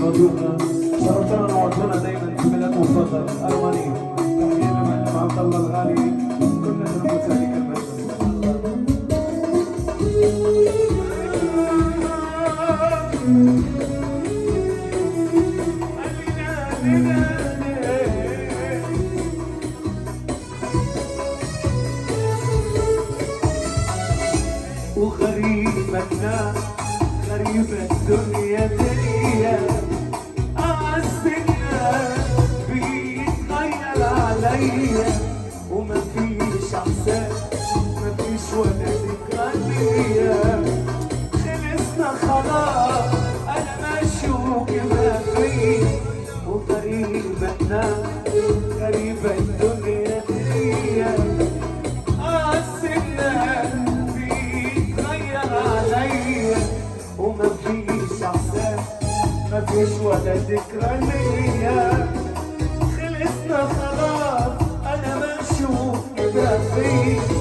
وضيوفنا، شرفتنا ونورتونا دايما في بلاد مفضل ارماني. تحيه لمعلم عبد الله الغالي، كلنا نموت هذيك المجلس. وغريبتنا غريبة الدنيا دي، أعزنا بيتغير عليا، وما فيش إحساس ما فيش ولا ذكرى ليا، خلصنا خلاص أنا ماشي وكما في. وغريبتنا غريبة الدنيا دي، أعزنا بيتغير عليا، وما فيش إحساس ما فيش ولا ذكرى ليا، خلصنا خلاص أنا ماشي وكده فيك.